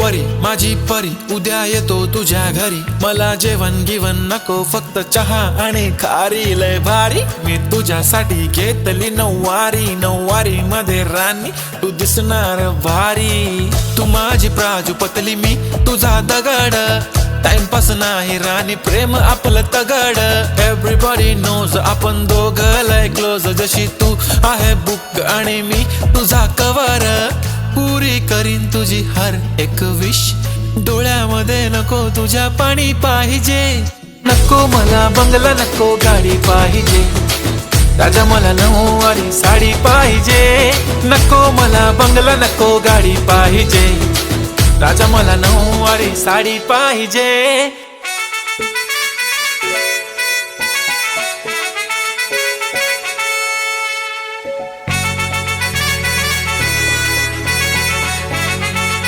परी माझी परी उद्या येतो तुझ्या घरी, मला जेवण गिवण नको फक्त चहा आणि खारी, लय भारी मी तुझ्यासाठी घेतली नऊवारी, नऊवारी मध्ये राणी तू दिसणार भारी, तू माझी प्राजूपतली मी तुझा दगड, टाइमपास नाही राणी प्रेम आपलं तगड, एव्हरीबॉडी नोज आपण दोघं लय क्लोज, जशी तू आहे बुक आणि मी तुझा कवर, पुरी करीन तुझी हर एक विश, डोळ्यामध्ये नको तुझ्या पाणी पाहिजे, नको मला बंगला नको गाडी पाहिजे, राजा मला नऊवारी साडी पाहिजे, नको मला बंगला नको गाडी पाहिजे, राजा मला नऊवारी साडी पाहिजे।